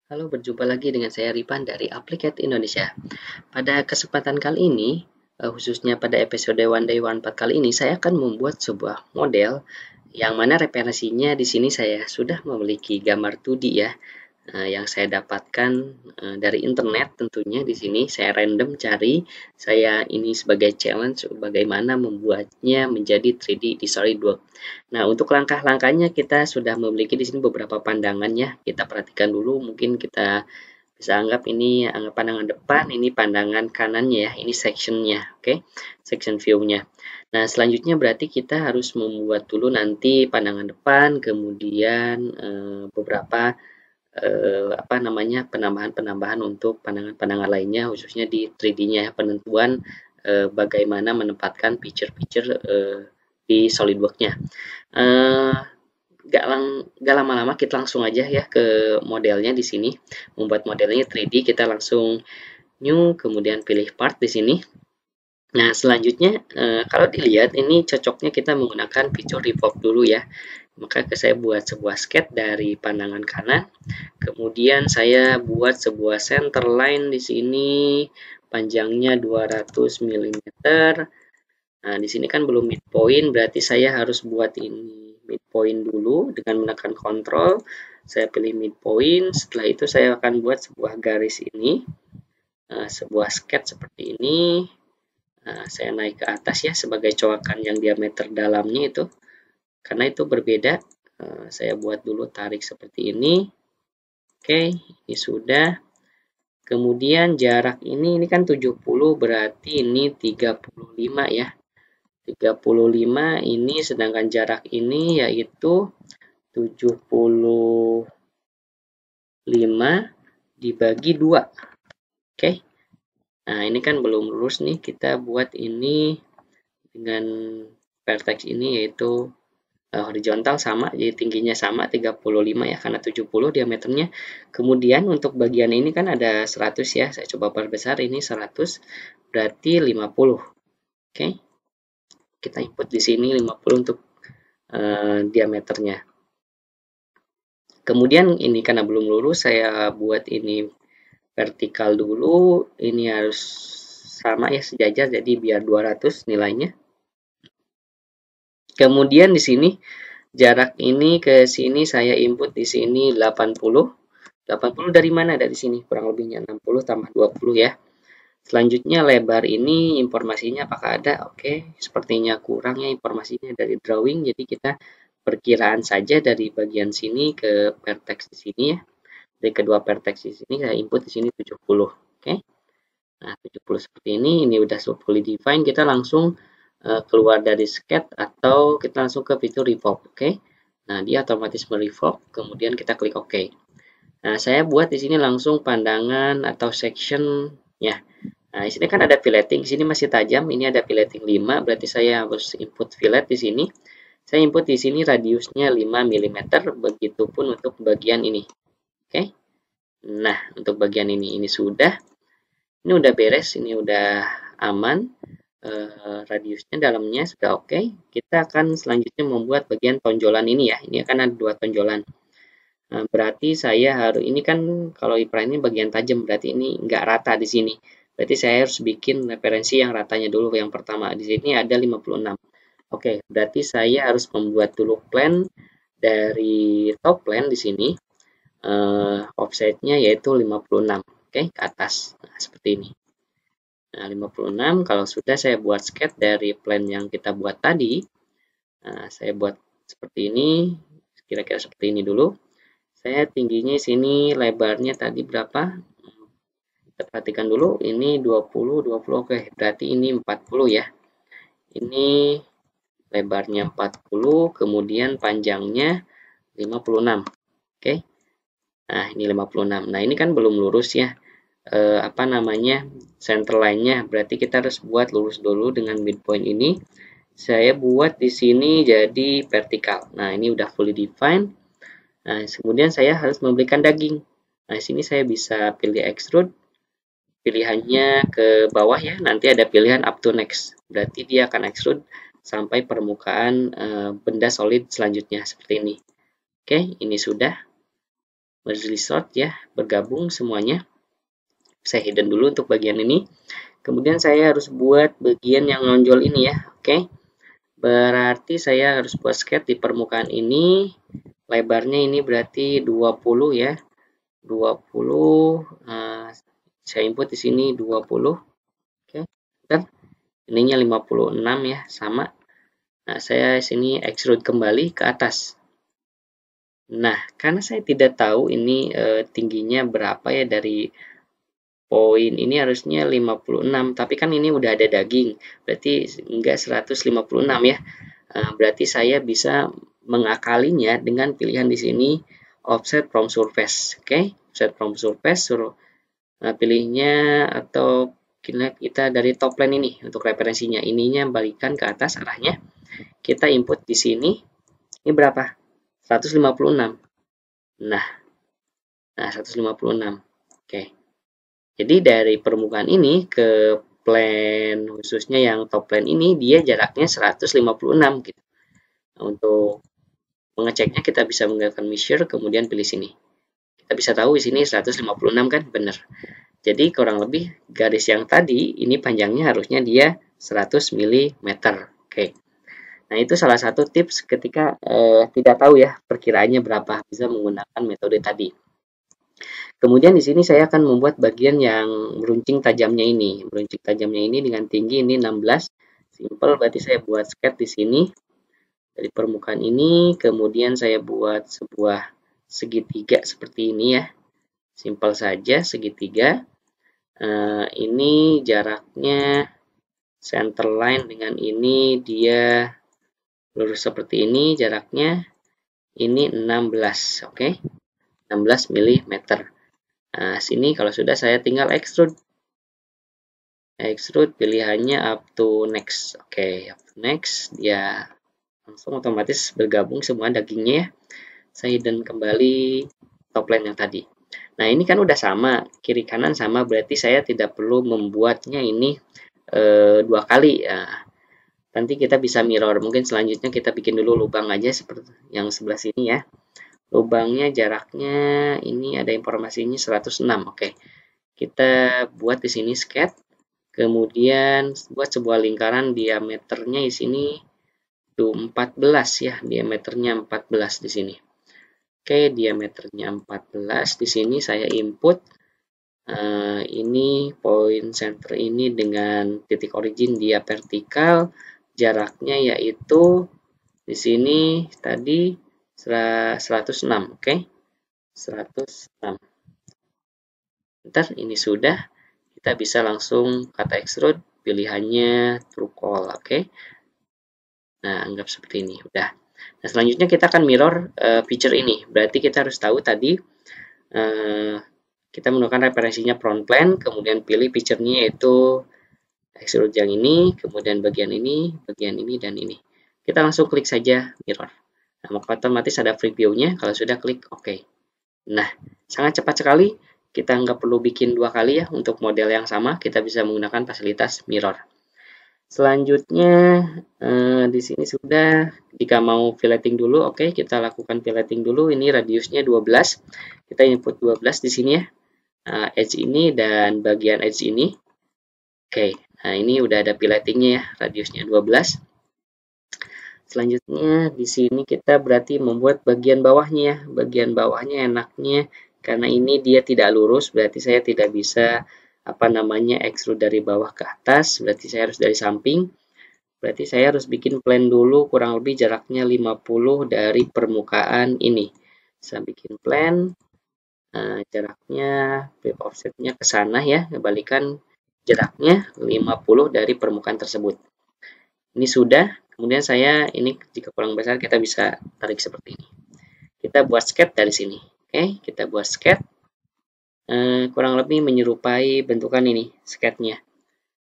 Halo, berjumpa lagi dengan saya Ripan dari Applicat Indonesia. Pada kesempatan kali ini, khususnya pada episode One Day One Part kali ini, saya akan membuat sebuah model yang mana referensinya di sini saya sudah memiliki gambar 2D ya, yang saya dapatkan dari internet tentunya di sini saya random cari, saya ini sebagai challenge bagaimana membuatnya menjadi 3D di SolidWorks. Nah, untuk langkah-langkahnya kita sudah memiliki di sini beberapa pandangan ya. Kita perhatikan dulu, mungkin kita bisa anggap ini pandangan depan, ini pandangan kanannya ya, ini sectionnya, oke, section view-nya. Nah, selanjutnya berarti kita harus membuat dulu nanti pandangan depan, kemudian beberapa penambahan-penambahan untuk pandangan-pandangan lainnya, khususnya di 3D-nya ya, penentuan bagaimana menempatkan picture-picture di SolidWorks-nya. Eh, Gak lama-lama kita langsung aja ya ke modelnya di sini. Membuat modelnya 3D, kita langsung new, kemudian pilih part di sini. Nah, selanjutnya kalau dilihat ini cocoknya kita menggunakan fitur revolve dulu ya. Maka saya buat sebuah sketch dari pandangan kanan. Kemudian saya buat sebuah center line di sini, panjangnya 200 mm. Nah, di sini kan belum midpoint, berarti saya harus buat ini midpoint dulu dengan menekan Ctrl. Saya pilih midpoint, setelah itu saya akan buat sebuah garis ini, sebuah sketch seperti ini. Nah, saya naik ke atas ya sebagai coakan yang diameter dalamnya itu. Karena itu berbeda, saya buat dulu tarik seperti ini. Oke, ini sudah. Kemudian jarak ini kan 70, berarti ini 35 ya. 35 ini, sedangkan jarak ini yaitu 75 dibagi 2. Oke. Nah, ini kan belum lurus nih. Kita buat ini dengan vertex ini yaitu horizontal sama, jadi tingginya sama 35 ya, karena 70 diameternya. Kemudian untuk bagian ini kan ada 100 ya. Saya coba perbesar, ini 100 berarti 50. Oke. Kita input di sini 50 untuk diameternya. Kemudian ini karena belum lurus, saya buat ini vertikal dulu. Ini harus sama ya, sejajar, jadi biar 200 nilainya. Kemudian di sini jarak ini ke sini saya input di sini 80. 80 dari mana? Dari sini kurang lebihnya 60 tambah 20 ya. Selanjutnya lebar ini informasinya apakah ada? Oke, sepertinya kurang ya informasinya dari drawing, jadi kita perkiraan saja dari bagian sini ke vertex di sini ya. Dari kedua vertex di sini saya input di sini 70. Oke. Nah, 70 seperti ini udah fully define, kita langsung keluar dari sketch atau kita langsung ke fitur revolve. Oke. Nah, dia otomatis merevolve, kemudian kita klik OK. Nah, saya buat di sini langsung pandangan atau section ya. Nah, di sini kan ada filleting, di sini masih tajam, ini ada filleting 5, berarti saya harus input fillet di sini. Saya input di sini radiusnya 5 mm, begitupun untuk bagian ini. Oke. Nah, untuk bagian ini sudah. Ini udah beres, ini udah aman. Radiusnya dalamnya sudah oke. Kita akan selanjutnya membuat bagian tonjolan ini ya. Ini akan ada 2 tonjolan. Nah, berarti saya harus, ini kan kalau iPrime ini bagian tajam, berarti ini nggak rata di sini. Berarti saya harus bikin referensi yang ratanya dulu. Yang pertama di sini ada 56. Oke, berarti saya harus membuat dulu plan dari top plan di sini. Offsetnya yaitu 56. Oke, ke atas. Nah, seperti ini. Nah, 56 kalau sudah saya buat sketch dari plan yang kita buat tadi. Nah, saya buat seperti ini, kira-kira seperti ini dulu. Saya tingginya sini, lebarnya tadi berapa? Kita perhatikan dulu, ini 20, 20, oke, berarti ini 40 ya. Ini lebarnya 40, kemudian panjangnya 56. Oke. Nah, ini 56. Nah, ini kan belum lurus ya. Center line-nya. Berarti kita harus buat lurus dulu dengan midpoint ini. Saya buat di sini jadi vertikal. Nah, ini udah fully defined. Nah, kemudian saya harus memberikan daging. Nah, di sini saya bisa pilih extrude. Pilihannya ke bawah ya. Nanti ada pilihan up to next. Berarti dia akan extrude sampai permukaan benda solid selanjutnya seperti ini. Oke, ini sudah. merge resort ya, bergabung semuanya. Saya hidden dulu untuk bagian ini. Kemudian saya harus buat bagian yang nonjol ini ya. Oke. Berarti saya harus buat sketch di permukaan ini. Lebarnya ini berarti 20 ya. 20 saya input di sini 20. Oke. Dan ininya 56 ya, sama. Nah, saya sini extrude kembali ke atas. Nah, karena saya tidak tahu ini tingginya berapa ya dari poin ini harusnya 56, tapi kan ini udah ada daging, berarti enggak 156 ya. Berarti saya bisa mengakalinya dengan pilihan di sini offset from surface. Oke, offset from surface suruh pilihnya atau kita dari top plane ini untuk referensinya. Ininya balikan ke atas arahnya. Kita input di sini. Ini berapa? 156. Nah, 156. Oke. Jadi dari permukaan ini ke plane khususnya yang top plane ini dia jaraknya 156 gitu. Nah, untuk mengeceknya kita bisa menggunakan measure kemudian pilih sini. Kita bisa tahu di sini 156 kan benar. Jadi kurang lebih garis yang tadi ini panjangnya harusnya dia 100 mm. Oke. Nah, itu salah satu tips ketika tidak tahu ya perkiraannya berapa, bisa menggunakan metode tadi. Kemudian di sini saya akan membuat bagian yang meruncing tajamnya ini. Meruncing tajamnya ini dengan tinggi ini 16. Simple, berarti saya buat sketch di sini. Dari permukaan ini, kemudian saya buat sebuah segitiga seperti ini ya. Simple saja, segitiga. Ini jaraknya center line dengan ini dia lurus seperti ini, jaraknya ini 16, oke. 16 mm. Nah, sini kalau sudah saya tinggal extrude. Extrude pilihannya up to next. Oke, up to next. Dia langsung otomatis bergabung semua dagingnya ya. Saya hidden kembali top line yang tadi. Nah, ini kan udah sama. Kiri kanan sama, berarti saya tidak perlu membuatnya ini dua kali. Nah, nanti kita bisa mirror. Mungkin selanjutnya kita bikin dulu lubang aja seperti yang sebelah sini ya. Lubangnya jaraknya ini ada informasinya 106. Oke. Kita buat di sini sketch. Kemudian buat sebuah lingkaran diameternya di sini itu 14 ya, diameternya 14 di sini. Oke, diameternya 14 di sini saya input ini point center ini dengan titik origin dia vertikal, jaraknya yaitu di sini tadi 106, oke. 106. Ntar ini sudah, kita bisa langsung kata extrude, pilihannya true call, oke. Nah, anggap seperti ini, udah. Nah, selanjutnya kita akan mirror feature ini. Berarti kita harus tahu tadi kita menggunakan referensinya front plane, kemudian pilih feature-nya yaitu extrude yang ini, kemudian bagian ini, dan ini. Kita langsung klik saja mirror. Nah, maka otomatis ada preview-nya. Kalau sudah klik OK. Nah, sangat cepat sekali. Kita nggak perlu bikin dua kali ya untuk model yang sama. Kita bisa menggunakan fasilitas mirror. Selanjutnya di sini sudah. Jika mau filleting dulu, oke, kita lakukan filleting dulu. Ini radiusnya 12. Kita input 12 di sini ya. Edge ini dan bagian edge ini. Oke, nah ini udah ada filletingnya ya, radiusnya 12. Selanjutnya di sini kita berarti membuat bagian bawahnya ya. Bagian bawahnya enaknya karena ini dia tidak lurus, berarti saya tidak bisa extrude dari bawah ke atas, berarti saya harus dari samping. Berarti saya harus bikin plan dulu kurang lebih jaraknya 50 dari permukaan ini. Saya bikin plan. Jaraknya flip offsetnya ke sana ya, kembalikan jaraknya 50 dari permukaan tersebut. Ini sudah, kemudian saya ini jika kurang besar kita bisa tarik seperti ini. Kita buat sketch dari sini. Oke, kita buat sketch. Kurang lebih menyerupai bentukan ini sketchnya.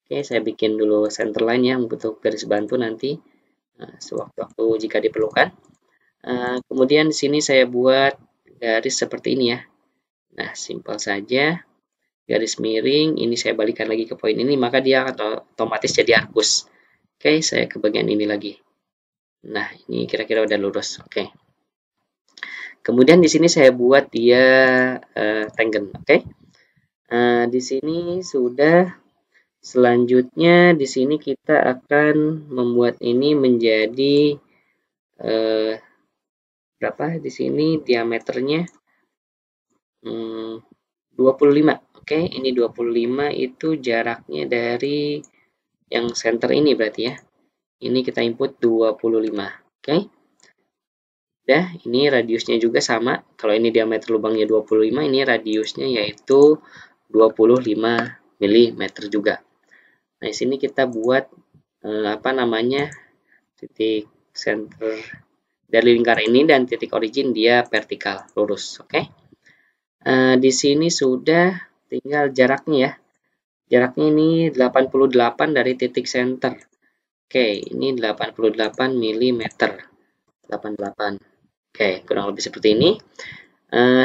Oke, saya bikin dulu center line ya untuk garis bantu nanti sewaktu-waktu jika diperlukan. Kemudian di sini saya buat garis seperti ini ya. Nah, simpel saja. Garis miring, ini saya balikan lagi ke poin ini, maka dia otomatis jadi arkus. Oke, saya ke bagian ini lagi. Nah, ini kira-kira udah lurus. Oke. kemudian di sini saya buat dia tangent, oke. Di sini sudah. Selanjutnya di sini kita akan membuat ini menjadi berapa di sini diameternya 25. Oke, ini 25 itu jaraknya dari yang center ini berarti ya. Ini kita input 25. Oke. Udah, ini radiusnya juga sama. Kalau ini diameter lubangnya 25, ini radiusnya yaitu 25 mm juga. Nah, di sini kita buat apa namanya? Titik center dari lingkar ini dan titik origin dia vertikal, lurus, oke. Di sini sudah tinggal jaraknya ya. Jaraknya ini 88 dari titik center. Oke, ini 88 mm. 88. Oke, kurang lebih seperti ini.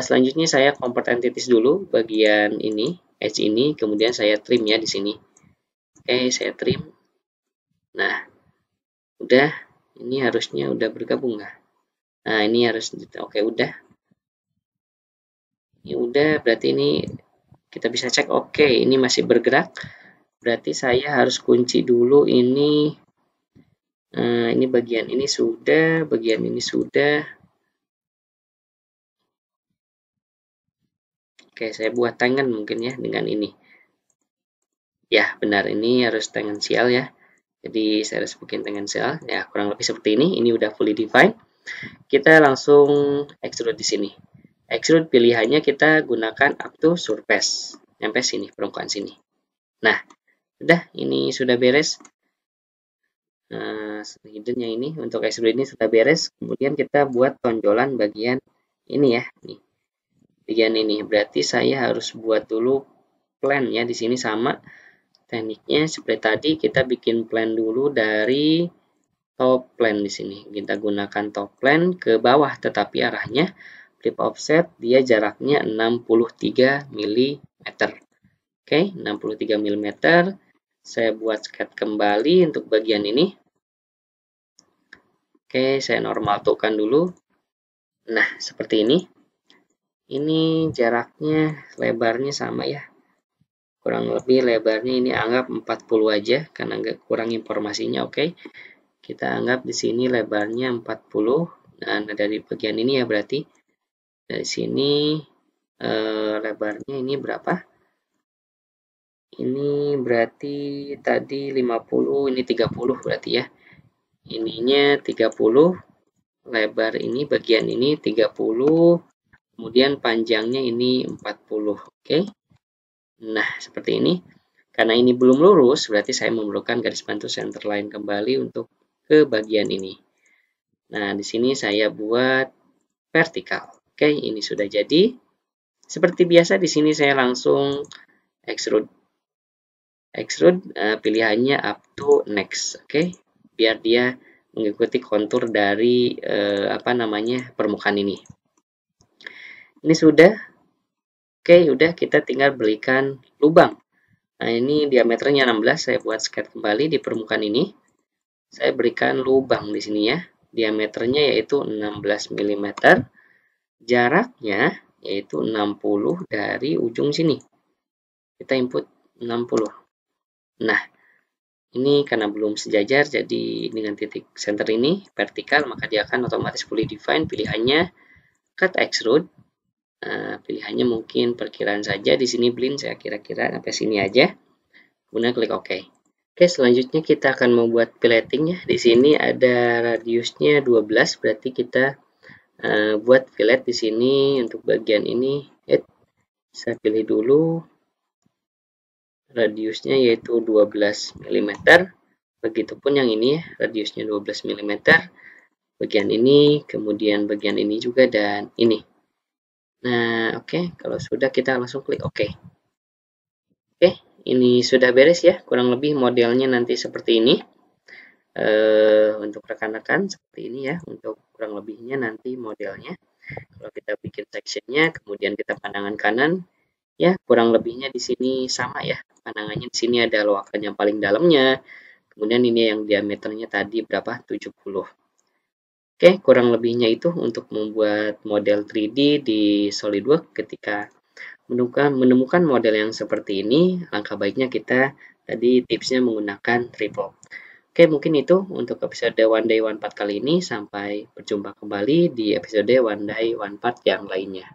Selanjutnya saya convert entities dulu bagian ini, edge ini, kemudian saya trim ya di sini. Oke, saya trim. Nah, udah, ini harusnya udah bergabung nggak? Nah, ini harus, oke, udah. Ini udah, berarti ini kita bisa cek, oke, ini masih bergerak. Berarti saya harus kunci dulu ini. Ini bagian ini sudah, bagian ini sudah. Oke, saya buat tangan mungkin ya dengan ini. Ya, benar, ini harus tangensial ya. Jadi saya harus bikin tangensial. Ya, kurang lebih seperti ini. Ini udah fully defined. Kita langsung extrude di sini. Extrude pilihannya kita gunakan up to surface. Sampai sini, permukaan sini. Nah, udah, ini sudah beres. Hiddennya ini untuk extrude ini sudah beres. Kemudian kita buat tonjolan bagian ini ya. Nih. Bagian ini. Berarti saya harus buat dulu plan ya. Di sini sama. Tekniknya seperti tadi kita bikin plan dulu dari top plan di sini. Kita gunakan top plan ke bawah tetapi arahnya flip offset dia jaraknya 63 mm. Oke, 63 mm. Saya buat sketch kembali untuk bagian ini. Oke, saya normal tukan dulu. Nah, seperti ini. Ini jaraknya lebarnya sama ya. Kurang lebih lebarnya ini anggap 40 aja karena nggak kurang informasinya. Oke. Kita anggap di sini lebarnya 40. Nah, dari bagian ini ya berarti dari sini lebarnya ini berapa? Ini berarti tadi 50, ini 30 berarti ya. Ininya 30, lebar ini bagian ini 30, kemudian panjangnya ini 40. Oke. Nah, seperti ini. Karena ini belum lurus, berarti saya memerlukan garis bantu center line kembali untuk ke bagian ini. Nah, di sini saya buat vertikal. Oke, ini sudah jadi. Seperti biasa, di sini saya langsung extrude. Extrude pilihannya up to next. Oke, biar dia mengikuti kontur dari permukaan ini. Ini sudah. Oke, udah kita tinggal berikan lubang. Nah, ini diameternya 16, saya buat sketch kembali di permukaan ini. Saya berikan lubang di sini ya. Diameternya yaitu 16 mm. Jaraknya yaitu 60 dari ujung sini. Kita input 60. Nah, ini karena belum sejajar, jadi dengan titik center ini vertikal, maka dia akan otomatis fully define. Pilihannya cut extrude. Pilihannya mungkin perkiraan saja. Di sini blend saya kira-kira sampai sini aja. Kemudian klik OK. Oke, selanjutnya kita akan membuat pileting ya. Di sini ada radiusnya 12, berarti kita buat fillet di sini untuk bagian ini. Saya pilih dulu radiusnya yaitu 12 mm. Begitupun yang ini ya, radiusnya 12 mm. Bagian ini, kemudian bagian ini juga dan ini. Nah, oke, kalau sudah kita langsung klik OK. Oke, ini sudah beres ya, kurang lebih modelnya nanti seperti ini. Untuk rekan-rekan seperti ini ya, untuk kurang lebihnya nanti modelnya. Kalau kita bikin sectionnya, kemudian kita pandangan kanan, ya kurang lebihnya di sini sama ya. Pandangannya di sini ada loakan yang paling dalamnya, kemudian ini yang diameternya tadi berapa? 70. Oke, kurang lebihnya itu untuk membuat model 3D di SolidWorks. Ketika menemukan model yang seperti ini, langkah baiknya kita tadi tipsnya menggunakan tripod. Oke, mungkin itu untuk episode One Day One Part kali ini. Sampai berjumpa kembali di episode One Day One Part yang lainnya.